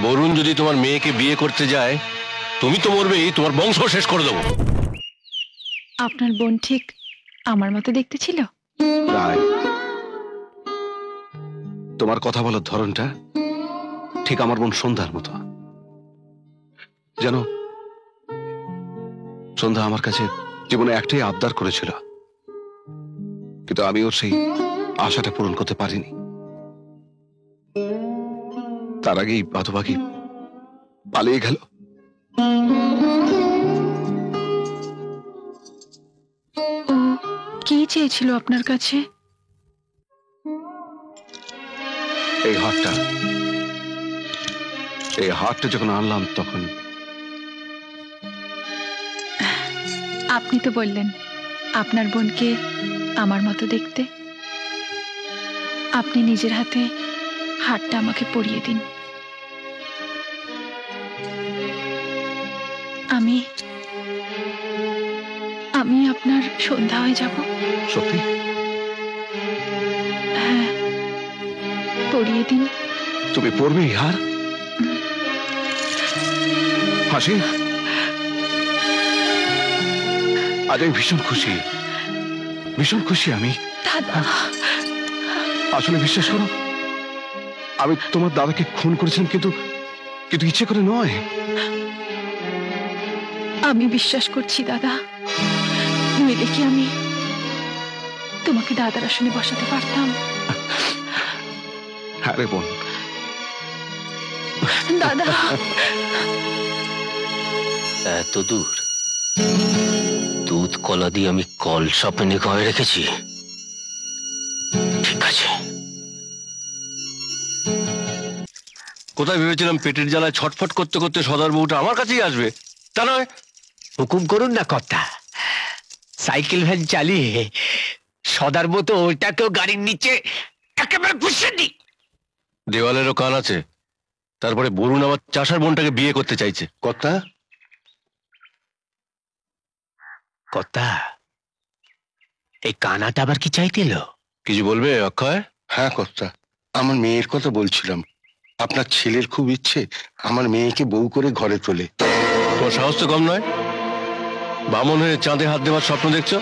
বরুণ যদি তোমার মেয়েকে বিয়ে করতে যায় তুমি তো মরবেই, তোমার বংশ শেষ করে দেবো। আপনার বোন ঠিক আমার মতো দেখতে ছিল? রায়, তোমার কথা বলার ধরনটা ঠিক আমার বোন সন্ধ্যার মতো। জানো, সন্ধ্যা আমার কাছে জীবনে একটাই আবদার করেছিল, কিন্তু আমি ওর সেই আশাটা পূরণ করতে পারিনি। তার আগেই বাদবাকি পালিয়ে গেল। ও কি চেয়েছিল আপনার কাছে? এই হারটা যখন আনলাম তখন আপনি তো বললেন আপনার বোনকে আমার মতো দেখতে। আপনি নিজের হাতে হারটা আমাকে পরিয়ে দিন। আমি আমি আপনার সন্ধ্যা হয়ে যাব। সত্যি? হ্যাঁ, পরিয়ে দিন। তুমি পড়বে এই হার? হাসি, আজ আমি ভীষণ খুশি আমি। দাদা, আসলে বিশ্বাস করো, আমি তোমার দাদাকে খুন করেছিলাম, কিন্তু ইচ্ছে করে নয়। আমি বিশ্বাস করছি দাদা, নইলে কি আমি তোমাকে দাদার আসনে বসাতে পারতাম? হ্যাঁ রে বোন। দাদা, এত দূর দুধ কলা দিয়ে আমি কলসা পেনে গায়ে রেখেছি। ঠিক আছে, কোথায় ভেবেছিলাম পেটের জ্বালায় ছটফট করতে করতে সদার বউটা আমার কাছেই আসবে, তা নয়। হুকুম করুন না কর্তা। সাইকেল ভ্যান চালিয়ে সদার মতো ওইটাকেও গাড়ির নিচে একেবারে ঘুষে দি। দেওয়ালেরও কান আছে। তারপরে বরুণ আমার চাষার বোনটাকে বিয়ে করতে চাইছে। কর্তা, কর্তা, এই কানাটা আবার কি চাইতেল? কিছু বলবে অক্ষয়? হ্যাঁ কর্তা, আমার মেয়ের কথা বলছিলাম। আপনার ছেলের খুব ইচ্ছে আমার মেয়েকে বউ করে ঘরে তোলে। তোমার সাহস তো কম নয়। বামন হয়ে চাঁদে হাত দেওয়ার স্বপ্ন দেখছো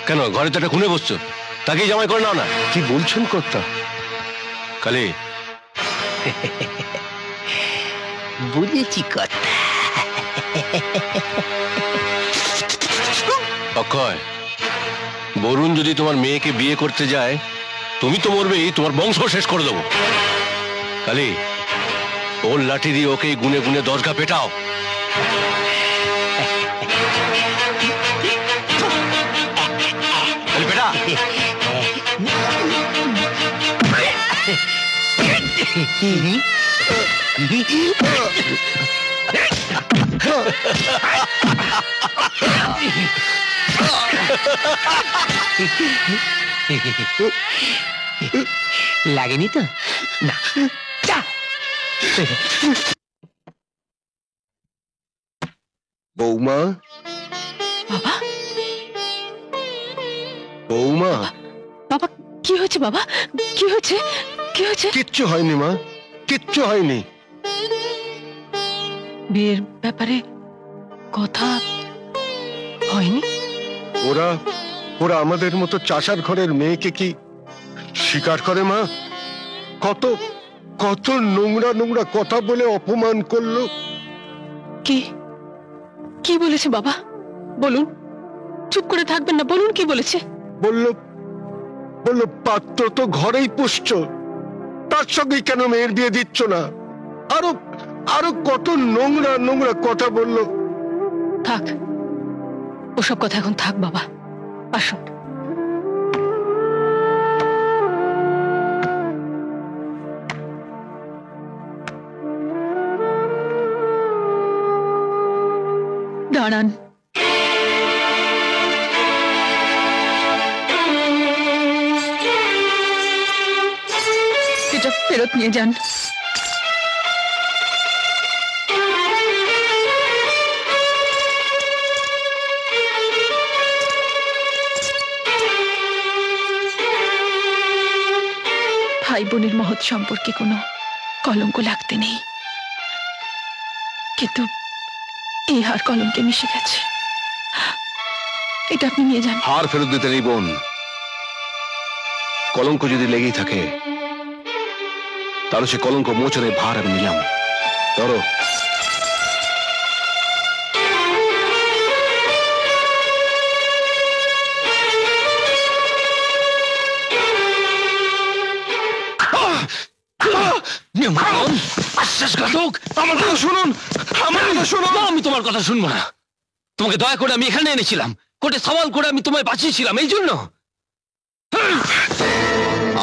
কেন? ঘরে তো একটা খুনে বসছো, তাকেই জামাই করে নাও না। কি বলছেন কর্তা? কালী, বুঝেছি কর্তা। অক্ষয়, বরুণ যদি তোমার মেয়েকে বিয়ে করতে যায় তুমি তো মরবেই, তোমার বংশ শেষ করে দেবো। কালী, ওর লাঠি দিয়ে ওকে গুনে গুনে দরগা পেটাও। বেটা, লাগেনি তো? না, যা। বৌমা, বাবা, বৌমা। বাবা কি হয়েছে? বাবা কি হয়েছে? কি হয়েছে? কিচ্ছু হয়নি মা, কিচ্ছু হয়নি। বিয়ের ব্যাপারে কথা হয়নি? ওরা আমাদের মতো চাষার ঘরের মেয়েকে কি স্বীকার করে মা? কত কত নোংরা কথা বলে অপমান করলো। কি কি বলেছে বাবা? বলুন, চুপ করে থাকবেন না, বলুন কি বলেছে। বলল পাত্র তো ঘরেই পুষ্ট, তার সঙ্গে কেন মেয়ের বিয়ে দিচ্ছ না? আরো কত নোংরা কথা বললো। থাক, ওসব কথা এখন থাক বাবা, আসুন। দাঁড়ান। এটা ফেরত নিয়ে যান। ভাই বোনের মহৎ সম্পর্কে কোনো কলঙ্ক লাগতে নেই। কিন্তু এই হার কলমকে মিশে গেছে। এটা আপনি নিয়ে যান। হার ফেরত দিতে নেই বোন। কলঙ্ক যদি লেগেই থাকে তাহলে সে কলঙ্ক মোচনের ভার আমি নিলাম। ধরো। বিশ্বাসঘাতক! আমার কথা শুনুন, আমার কথা শুনুন। আমি তোমার কথা শুনবো না। তোমাকে দয়া করে আমি এখানে এনেছিলাম, কোর্টে সওয়াল করে আমি তোমায় বাঁচিয়েছিলাম, এই জন্য।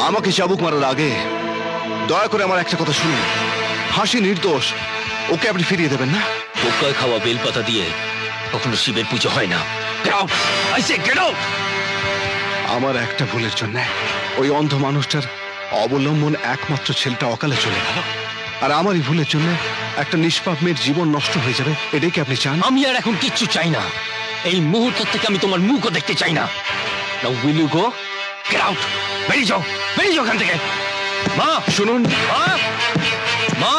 আমাকে চাবুক মারার আগে দয়া করে আমার একটা কথা শুনুন। হাসি নির্দোষ, ওকে আপনি ফিরিয়ে দেবেন না? পোকায় খাওয়া বেলপাতা দিয়ে কখনো শিবের পুজো হয় না। Get out! I say get out! আমার একটা ভুলের জন্য ওই অন্ধ মানুষটার অবলম্বন একমাত্র ছেলেটা অকালে চলে গেল, আর আমারই ভুলের জন্য একটা নিষ্পাপ মেয়ের জীবন নষ্ট হয়ে যাবে, এটাই কি আপনি চান? আমি আর এখন কিচ্ছু চাই না। এই মুহূর্ত থেকে আমি তোমার মুখও দেখতে চাই না। Now will you go? Get out! বেরিয়ে যাও, বেরিয়ে যাও এখান থেকে। মা শুনুন, মা, মা,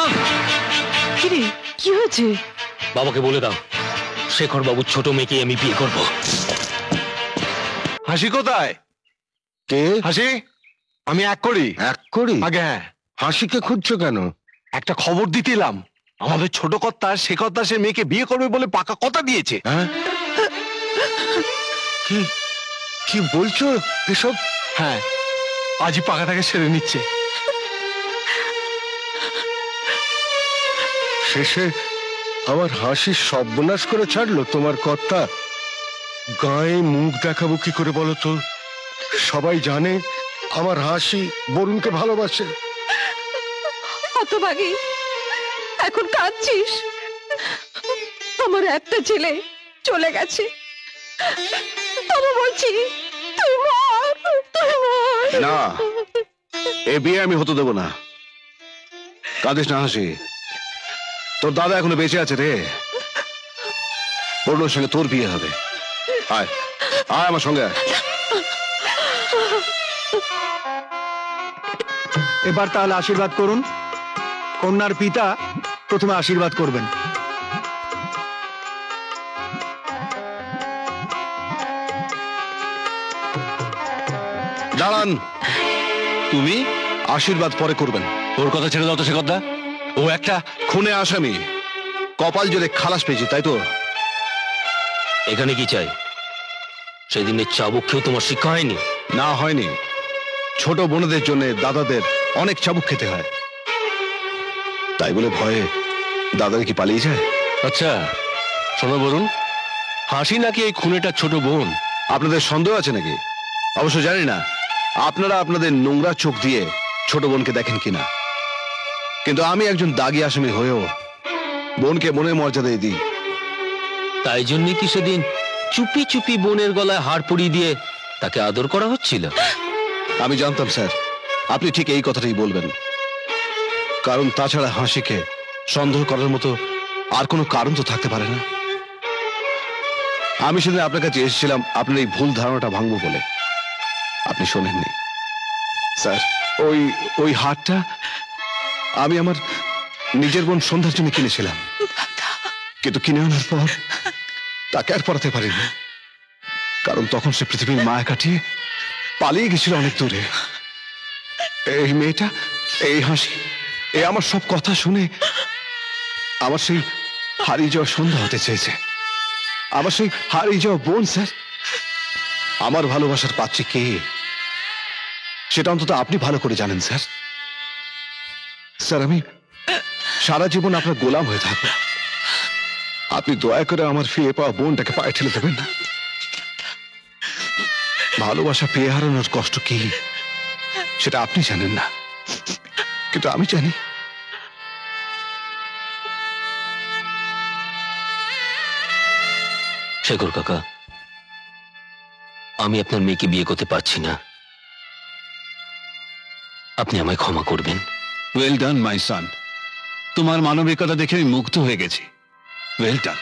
কিরে, কি হয়েছে? বাবাকে বলে দাও শেখর বাবুর ছোট মেয়েকে আমি বিয়ে করব। হাসি কোথায়? কে? হাসি, আমি এক করি। এক করি? আগে হ্যাঁ, হাসিকে খুঁজছো কেন? একটা খবর দিতে এলাম। আমাদের ছোট কর্তা সে কর্তা সে মেয়েকে বিয়ে করবে বলে পাকা কথা দিয়েছে। হ্যাঁ? কি কি বলছো এসব? হ্যাঁ, আজই পাকাটাকে সেরে নিচ্ছে। শেষে আমার হাসির সর্বনাশ করে ছাড়লো তোমার কর্তা। গায়ে মুখ দেখাবো কি করে বলো তো? সবাই জানে আমার হাসি বরুণকে ভালোবাসে। হতভাগী, এখন কাঁদছিস? আমার একটা ছেলে চলে গেছে, তবু বলছি তুই মর, তুই মর। না, এ বিয়ে আমি হতে দেবো না। কাঁদিস না হাসি, তোর দাদা এখনো বেঁচে আছে রে। বরুণের সঙ্গে তোর বিয়ে হবে। আয় আয় আমার সঙ্গে আয়। এবার তাহলে আশীর্বাদ করুন। কন্যার পিতা প্রথমে আশীর্বাদ করবেন। দাঁড়ান, তুমি আশীর্বাদ পরে করবেন। ওর কথা ছেড়ে দাও তো, সে কথা। ও একটা খুনে আসামি, কপাল জোরে খালাস পেয়েছি, তাই তো? এখানে কি চাই? সেদিনের চাবুক খেয়েও তোমার শিক্ষা হয়নি? না, হয়নি। ছোট বোনদের জন্য দাদাদের অনেক চাবুক খেতে হয়, তাই বলে ভয়ে দাদারা কি পালিয়ে যায়? আচ্ছা শোনো বরুণ, হাসি নাকি এই খুনেটা ছোট বোন? আপনাদের সন্দেহ আছে নাকি? অবশ্য জানি না আপনারা আপনাদের নোংরা চোখ দিয়ে ছোট বোনকে দেখেন কিনা, কিন্তু আমি একজন দাগী আসামি হয়েও বোনকে বোনের মর্যাদায় দিই। তাই জন্য কি সেদিন চুপি চুপি বোনের গলায় হাড় পরিয়ে দিয়ে তাকে আদর করা হচ্ছিল? আমি জানতাম স্যার আপনি ঠিক এই কথাটাই বলবেন, কারণ তাছাড়া হাসিকে সন্দেহ করার মতো আর কোনো কারণ তো থাকতে পারে না। আমি সেদিন আপনার কাছে এসেছিলাম আপনার এই ভুল ধারণাটা ভাঙবো বলে, আপনি শোনেননি স্যার। ওই হারটা আমি আমার নিজের বোন সন্ধ্যার জন্য কিনেছিলাম, কিন্তু কিনে আনার পর তাকে আর পড়াতে পারিনি, কারণ তখন সে পৃথিবীর মায়া কাটিয়ে পালিয়ে গেছিল অনেক দূরে। এই মেয়েটা, এই হাসি, এ আমার সব কথা শুনে আমার সেই হারিয়ে যাওয়া সন্ধ্যা হতে চেয়েছে, আমার সেই হারিয়ে যাওয়া বোন। স্যার আমার ভালোবাসার পাত্রী কে সেটা অন্তত আপনি ভালো করে জানেন স্যার। স্যার আমি সারা জীবন আপনার গোলাম হয়ে থাকবো, আপনি দয়া করে আমার ফিরে পাওয়া বোনটাকে পায়ে ঠেলে দেবেন না। ভালোবাসা পেয়ে হারানোর কষ্ট কি সেটা আপনি জানেন না, কিন্তু আমি জানি। শেখর কাকা, আমি আপনার মেয়েকে বিয়ে করতে পারছি না, আপনি আমায় ক্ষমা করবেন। ওয়েল ডান মাই সান, তোমার মানবিকতা দেখে আমি মুগ্ধ হয়ে গেছি। Well done.